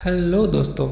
Hello दोस्तों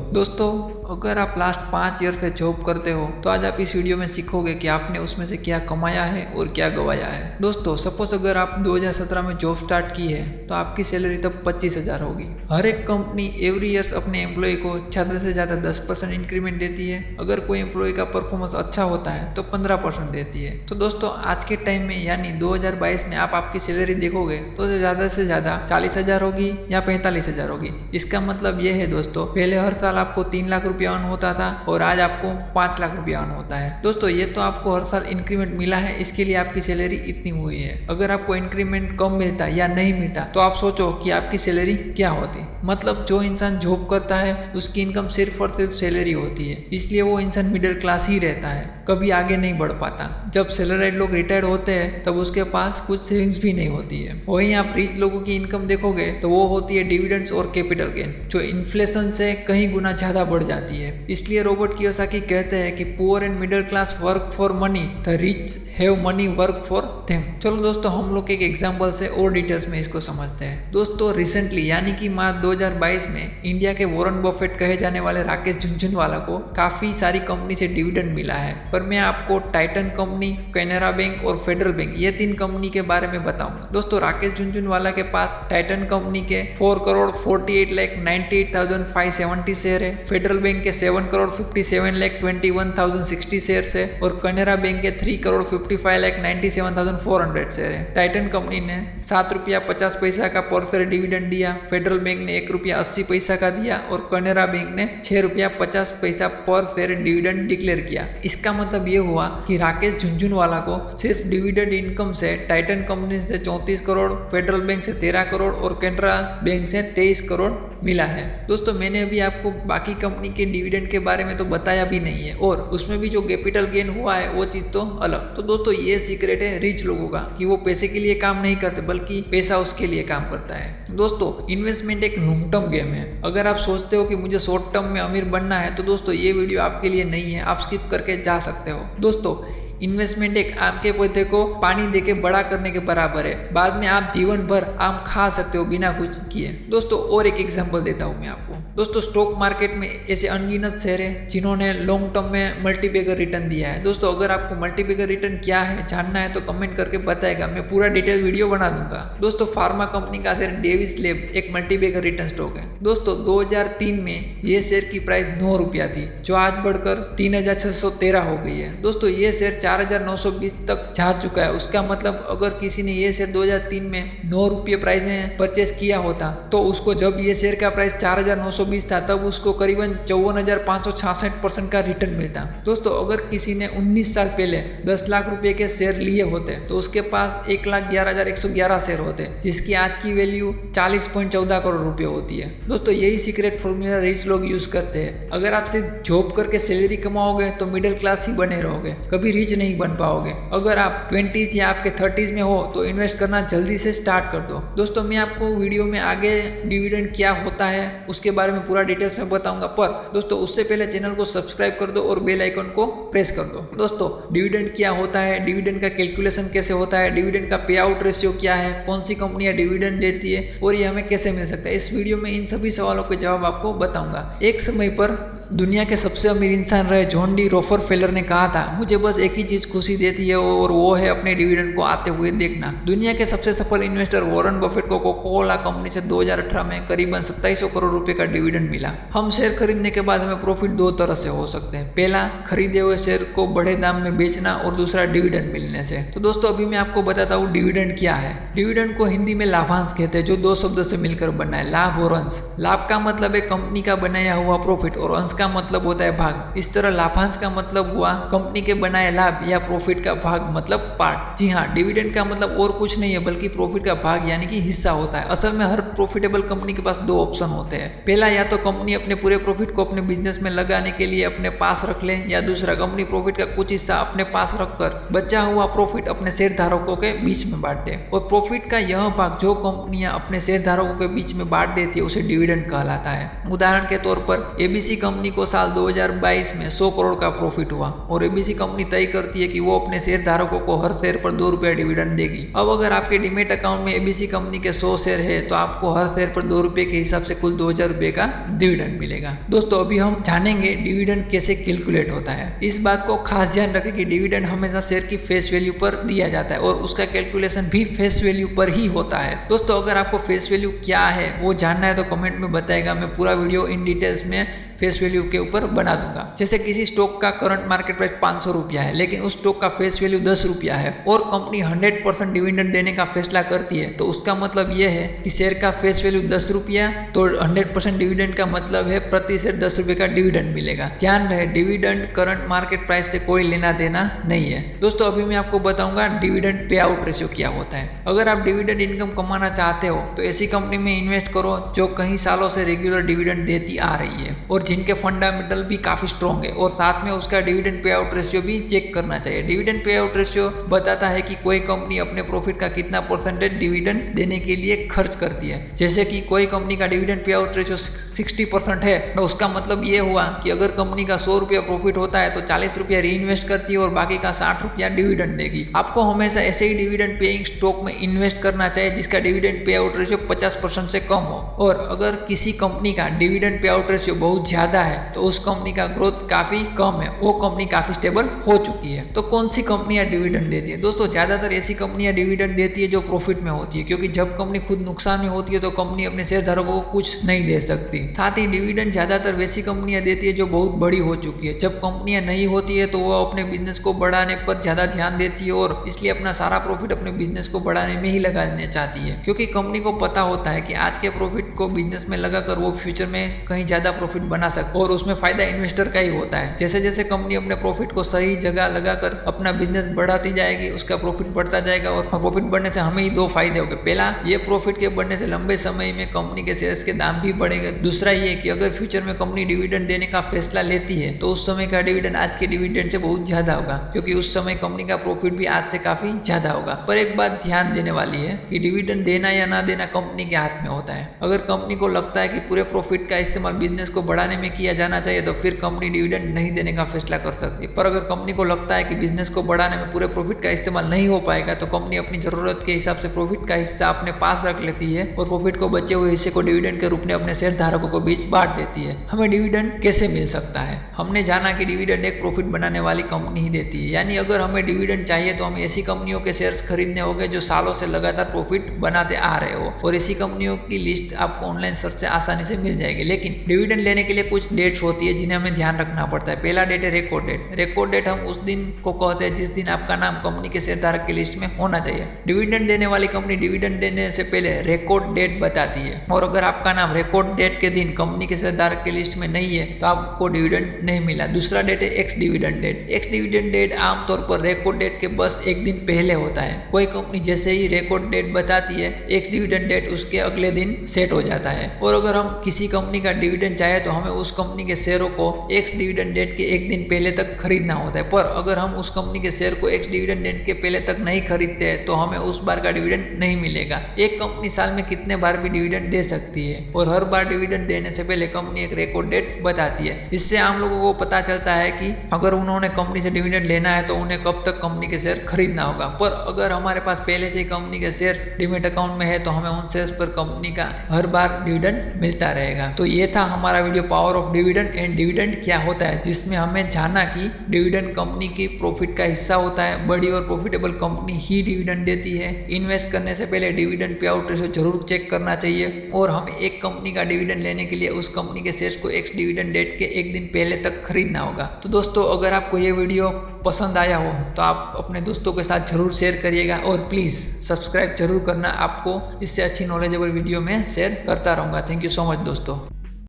अगर आप लास्ट 5 ईयर से जॉब करते हो तो आज आप इस वीडियो में सीखोगे कि आपने उसमें से क्या कमाया है और क्या गवाया है। दोस्तों सपोज अगर आप 2017 में जॉब स्टार्ट की है तो आपकी सैलरी तब 25,000 होगी। हर एक कंपनी एवरी ईयर्स अपने एम्प्लॉय को ज़्यादा से ज़्यादा 10% इंक्रीमेंट देती है। अगर कोई एम्प्लॉय का परफॉर्मेंस अच्छा होता है तो 15% देती है। तो दोस्तों आज के टाइम में यानी 2022 में आप आपकी सैलरी देखोगे तो ज़्यादा से ज़्यादा 40,000 होगी या 45,000 होगी। इसका मतलब ये है दोस्तों पहले हर साल आपको 3 लाख रुपया अर्न होता था और आज आपको 5 लाख रुपया अर्न होता है। दोस्तों ये तो आपको हर साल इंक्रीमेंट मिला है, इसके लिए आपकी सैलरी इतनी हुई है। अगर आपको इंक्रीमेंट कम मिलता या नहीं मिलता तो आप सोचो कि आपकी सैलरी क्या होती। मतलब जो इंसान जॉब करता है उसकी इनकम सिर्फ और सिर्फ सैलरी होती है, इसलिए वो इंसान मिडिल क्लास ही रहता है, कभी आगे नहीं बढ़ पाता। जब सैलरीड लोग रिटायर्ड होते हैं तब उसके पास कुछ सेविंग्स भी नहीं होती है। वहीं आप रिच लोगों की इनकम देखोगे तो वो होती है डिविडेंड्स और कैपिटल गेन, जो इन्फ्लेशन से कहीं गुना ज्यादा बढ़ जाती है। इसलिए रॉबर्ट कियोसाकी कहते हैं कि poor and middle class work for money, the rich have money work for them. चलो दोस्तों हम लोग एक एग्जांपल से और डिटेल्स में इसको समझते हैं। दोस्तों रिसेंटली यानी कि मार्च 2022 में इंडिया के वॉरेन बफेट कहे जाने वाले राकेश झुनझुनवाला को काफी सारी कंपनी से डिविडेंड मिला है। पर मैं आपको टाइटन कंपनी, कैनरा बैंक और फेडरल बैंक ये 3 कंपनी के बारे में बताऊंगा। दोस्तों राकेश झुनझुनवाला के पास टाइटन कंपनी के 4,48,98,570 शेयर है, फेडरल बैंक के 7,57,21,060 शेयर है और कैनरा बैंक के 3,55,97,400 शेयर है। टाइटन कंपनी ने ₹7.50 का पर शेयर डिविडेंड दिया, फेडरल बैंक ने ₹1.80 का दिया और कैनरा बैंक ने ₹6.50 पर शेयर डिविडेंड डिक्लेयर किया। इसका मतलब ये हुआ कि राकेश झुनझुनवाला को सिर्फ डिविडेंड इनकम से टाइटन कंपनी से 34 करोड़, फेडरल बैंक से 13 करोड़ और कैनरा बैंक से 23 करोड़ मिला है। दोस्तों मैंने अभी आपको बाकी कंपनी के डिविडेंड के बारे में तो बताया भी नहीं है और उसमें भी जो कैपिटल गेन हुआ है वो चीज़ तो अलग। तो दोस्तों ये सीक्रेट है रिच लोगों का कि वो पैसे के लिए काम नहीं करते बल्कि पैसा उसके लिए काम करता है। दोस्तों इन्वेस्टमेंट एक लॉन्ग टर्म गेम है। अगर आप सोचते हो कि मुझे शॉर्ट टर्म में अमीर बनना है तो दोस्तों ये वीडियो आपके लिए नहीं है, आप स्किप करके जा सकते हो। दोस्तों इन्वेस्टमेंट एक आम के पौधे को पानी देके बड़ा करने के बराबर है। बाद में आप जीवन भर आम खा सकते हो बिना कुछ किए। दोस्तों और एक एग्जांपल देता हूँ मैं आपको। दोस्तों स्टॉक मार्केट में ऐसे अनगिनत शेयर है जिन्होंने लॉन्ग टर्म में मल्टीबैगर रिटर्न दिया है। दोस्तों अगर आपको मल्टीबैगर रिटर्न क्या है जानना है तो कमेंट करके बताएगा, मैं पूरा डिटेल वीडियो बना दूंगा। दोस्तों फार्मा कंपनी का शेयर डेविस लैब एक मल्टीबैगर रिटर्न स्टॉक है। दोस्तों 2003 में ये शेयर की प्राइस 9 रुपया थी जो आज बढ़कर 3,613 हो गई है। दोस्तों ये शेयर 4,920 तक जा चुका है। उसका मतलब अगर किसी ने ये शेयर 2003 में 9 रुपये प्राइस में परचेस किया होता तो उसको जब ये शेयर का प्राइस 4,920 था तब उसको करीबन 54,566% का रिटर्न मिलता। दोस्तों अगर किसी ने 19 साल पहले 10 लाख रुपए के शेयर लिए होते तो उसके पास 1,11,111 शेयर होते जिसकी आज की वैल्यू 40.14 करोड़ रुपए होती है। दोस्तों यही सीक्रेट फॉर्मूला रिच लोग यूज करते हैं। अगर आप सिर्फ जॉब करके सैलरी कमाओगे तो मिडिल क्लास ही बने रहोगे, कभी रिच नहीं बन पाओगे। अगर आप 20s या आपके 30s में हो तो इन्वेस्ट करना जल्दी से स्टार्ट कर दो। दोस्तों मैं आपको वीडियो में आगे डिविडेंड क्या होता है उसके बारे में पूरा डिटेल्स में बताऊंगा, पर दोस्तों उससे पहले चैनल को सब्सक्राइब कर दो और बेल आइकन को प्रेस कर दो। दोस्तों डिविडेंड क्या होता है, डिविडेंड का कैलकुलेशन कैसे होता है, डिविडेंड का पे आउट रेशियो क्या है, कौन सी कंपनियां डिविडेंड देती है और ये हमें कैसे मिल सकता है, इस वीडियो में इन सभी सवालों के जवाब आपको बताऊंगा। एक समय पर दुनिया के सबसे अमीर इंसान रहे जॉन डी रॉकफेलर ने कहा था, मुझे बस एक ही चीज खुशी देती है और वो है अपने डिविडेंड को आते हुए देखना। दुनिया के सबसे सफल इन्वेस्टर वॉरेन बफेट को कोका कोला कंपनी से 2018 में करीबन 2700 करोड़ रुपए का डिविडेंड मिला। हम शेयर खरीदने के बाद हमें प्रॉफिट 2 तरह से हो सकते हैं, पहला खरीदे हुए शेयर को बड़े दाम में बेचना और दूसरा डिविडेंड मिलने से। तो दोस्तों अभी मैं आपको बताता हूँ डिविडेंड क्या है। डिविडेंड को हिंदी में लाभांश कहते हैं जो 2 शब्दों से मिलकर बना है, लाभ और अंश। लाभ का मतलब है कंपनी का बनाया हुआ प्रॉफिट और अंश का मतलब होता है भाग। इस तरह लाभांश का मतलब हुआ कंपनी के बनाए लाभ या प्रॉफिट का भाग मतलब पार्ट। जी हाँ, डिविडेंड का मतलब और कुछ नहीं है बल्कि प्रॉफिट का भाग यानी कि हिस्सा होता है। असल में हर प्रॉफिटेबल कंपनी के पास 2 ऑप्शन होते हैं। पहला या तो कंपनी अपने पूरे प्रॉफिट को अपने बिजनेस में लगाने के लिए अपने पास रख ले, या दूसरा कंपनी प्रॉफिट का कुछ हिस्सा अपने पास रखकर बचा हुआ प्रॉफिट अपने शेयर धारकों के बीच में बांट दे। और प्रॉफिट का यह भाग जो कंपनियां अपने शेयर धारकों के बीच में बांट देती है उसे डिविडेंड कहलाता है। उदाहरण के तौर पर एबीसी कंपनी को साल 2022 में 100 करोड़ का प्रॉफिट हुआ और एबीसी कंपनी तय करती है कि वो अपने शेयर धारकों को हर शेयर पर 2 रुपया डिविडेंड देगी। अब अगर आपके डीमेट अकाउंट में एबीसी कंपनी के 100 शेयर है तो आपको हर शेयर पर 2 रुपये के हिसाब से कुल 2,000 रुपये का का डिविडेंड मिलेगा। दोस्तों अभी हम जानेंगे डिविडेंड कैसे कैलकुलेट होता है। इस बात को खास ध्यान रखें कि डिविडेंड हमेशा शेयर की फेस वैल्यू पर दिया जाता है और उसका कैलकुलेशन भी फेस वैल्यू पर ही होता है। दोस्तों अगर आपको फेस वैल्यू क्या है वो जानना है तो कमेंट में बताएगा, मैं पूरा वीडियो इन डिटेल्स में फेस वैल्यू के ऊपर बना दूंगा। जैसे किसी स्टॉक का करंट मार्केट प्राइस 500 रुपया है लेकिन उस स्टॉक का फेस वैल्यू 10 रुपया है और कंपनी 100% डिविडेंड देने का फैसला करती है, तो उसका मतलब यह है कि शेयर का फेस वैल्यू 10 रुपया, तो 100% डिविडेंड का मतलब है प्रति शेयर 10 रुपये का डिविडेंड मिलेगा। ध्यान रहे डिविडेंड करंट मार्केट प्राइस से कोई लेना देना नहीं है। दोस्तों अभी मैं आपको बताऊंगा डिविडेंड पे आउट रेशियो क्या होता है। अगर आप डिविडेंड इनकम कमाना चाहते हो तो ऐसी कंपनी में इन्वेस्ट करो जो कई सालों से रेगुलर डिविडेंड देती आ रही है और जिनके फंडामेंटल भी काफी स्ट्रॉन्ग है, और साथ में उसका डिविडेंड पे आउट रेशियो भी चेक करना चाहिए। डिविडेंड पे आउट रेशियो बताता है कि कोई कंपनी अपने प्रॉफिट का कितना परसेंटेज डिविडेंड देने के लिए खर्च करती है। जैसे कि कोई कंपनी का डिविडेंड पे आउट रेशियो 60% है तो उसका मतलब ये हुआ कि अगर कंपनी का 100 रुपया प्रॉफिट होता है तो 40 रुपया री इन्वेस्ट करती है और बाकी का 60 रुपया डिविडेंड देगी। आपको हमेशा ऐसे ही डिविडेंड पेइंग स्टॉक में इन्वेस्ट करना चाहिए जिसका डिविडेंड पे आउट रेशियो 50% से कम हो। और अगर किसी कंपनी का डिविडेंड पे आउट रेशियो बहुत ज्यादा है तो उस कंपनी का ग्रोथ काफी कम है, वो कंपनी काफी स्टेबल हो चुकी है। तो कौन सी कंपनियां डिविडेंड देती है? दोस्तों ज्यादातर ऐसी कंपनियां डिविडेंड देती है जो प्रॉफिट में होती है, क्योंकि जब कंपनी खुद नुकसान में होती है तो कंपनी अपने शेयरधारकों को कुछ नहीं दे सकती। साथ ही डिविडेंड ज्यादातर वैसी कंपनियां देती है जो बहुत बड़ी हो चुकी है। जब कंपनियां नहीं होती है तो वो अपने बिजनेस को बढ़ाने पर ज्यादा ध्यान देती है और इसलिए अपना सारा प्रॉफिट अपने बिजनेस को बढ़ाने में ही लगाना चाहती है, क्योंकि कंपनी को पता होता है कि आज के प्रॉफिट को बिजनेस में लगाकर वो फ्यूचर में कहीं ज्यादा प्रॉफिट बना सकते और उसमें फायदा इन्वेस्टर का ही होता है। जैसे जैसे कंपनी अपने प्रॉफिट को सही जगह लगाकर अपना बिजनेस बढ़ाती जाएगी उसका प्रॉफिट बढ़ता जाएगा और प्रॉफिट बढ़ने से हमें ही दो फायदे होंगे। पहला, ये प्रॉफिट के बढ़ने से लंबे समय में कंपनी के शेयर्स के दाम भी बढ़ेंगे। दूसरा ये कि अगर फ्यूचर में कंपनी डिविडेंड देने का फैसला लेती है तो उस समय का डिविडेंड आज के डिविडेंड से बहुत ज्यादा होगा, क्योंकि उस समय कंपनी का प्रॉफिट भी आज से काफी ज्यादा होगा। पर एक बात ध्यान देने वाली है कि डिविडेंड देना या ना देना कंपनी के हाथ में होता है। अगर कंपनी को लगता है कि पूरे प्रॉफिट का इस्तेमाल बिजनेस को बढ़ाने में किया जाना चाहिए तो फिर कंपनी डिविडेंड नहीं देने का फैसला कर सकती है। पर अगर कंपनी को लगता है कि बिजनेस को बढ़ाने में पूरे प्रॉफिट का इस्तेमाल नहीं हो पाएगा तो कंपनी अपनी जरूरत के हिसाब से प्रॉफिट का हिस्सा अपने पास रख लेती है और प्रॉफिट को बचे हुए हिस्से को डिविडेंड के रूप में अपने शेयर धारकों को बीच बांट देती है। हमें डिविडेंड कैसे मिल सकता है? हमने जाना कि डिविडेंड एक प्रॉफिट बनाने वाली कंपनी ही देती है, यानी अगर हमें डिविडेंड चाहिए तो हमें ऐसी कंपनियों के शेयर्स खरीदने होंगे जो सालों से लगातार प्रॉफिट बनाते आ रहे हो, और ऐसी कंपनियों की लिस्ट आपको ऑनलाइन सर्च से आसानी से मिल जाएगी। लेकिन डिविडेंड लेने के लिए कुछ डेट्स होती है जिन्हें हमें ध्यान रखना पड़ता है। पहला डेट है रिकॉर्ड डेट। रिकॉर्ड डेट हम उस दिन को कहते हैं जिस दिन आपका नाम कंपनी के शेयरधारक की लिस्ट में होना चाहिए। डिविडेंड देने वाली कंपनी डिविडेंड देने से पहले रिकॉर्ड डेट बताती है, और अगर आपका नाम रिकॉर्ड डेट के दिन कंपनी के शेयरधारक की लिस्ट में नहीं है तो आपको डिविडेंड नहीं मिला। दूसरा डेट है ex dividend date. Ex dividend date आमतौर पर रिकॉर्ड डेट के बस एक दिन पहले होता है। कोई कंपनी जैसे ही रिकॉर्ड डेट बताती है एक्स डिविडेंड डेट उसके अगले दिन सेट हो जाता है। और अगर हम किसी कंपनी का डिविडेंड चाहे तो हमें उस कंपनी के शेयरों को एक्स डिविडेंड डेट के एक दिन पहले तक खरीदना होता है। पर अगर हम उस कंपनी के शेयर को एक्स डिविडेंड डेट के पहले तक नहीं खरीदते हैं तो हमें उस बार का डिविडेंड नहीं मिलेगा। एक कंपनी साल में कितने बार भी डिविडेंड दे सकती है और हर बार डिविडेंड देने से पहले कंपनी एक रिकॉर्ड डेट बताती है। इससे आम लोगों को पता चलता है कि अगर उन्होंने कंपनी से डिविडेंड लेना है तो उन्हें कब तक कंपनी के शेयर खरीदना होगा। पर अगर हमारे पास पहले से ही कंपनी के शेयर्स डीमैट अकाउंट में है तो हमें उन शेयर्स पर कंपनी का हर बार डिविडेंड मिलता रहेगा। तो ये था हमारा video power of dividend and dividend क्या होता है, जिसमें हमें जाना कि डिविडेंड कंपनी की प्रॉफिट का हिस्सा होता है। बड़ी और प्रॉफिटेबल कंपनी ही डिविडेंड देती है। इन्वेस्ट करने से पहले डिविडेंड पे आउट रेशियो जरूर चेक करना चाहिए, और हमें एक कंपनी का डिविडेंड लेने के लिए उस कंपनी के शेयर्स को एक्स डिविडेंड डेट के एक दिन पहले तक खरीदना होगा। तो दोस्तों अगर आपको ये वीडियो पसंद आया हो तो आप अपने दोस्तों के साथ जरूर शेयर करिएगा, और प्लीज़ सब्सक्राइब जरूर करना। आपको इससे अच्छी नॉलेजेबल वीडियो में शेयर करता रहूँगा। थैंक यू सो मच दोस्तों।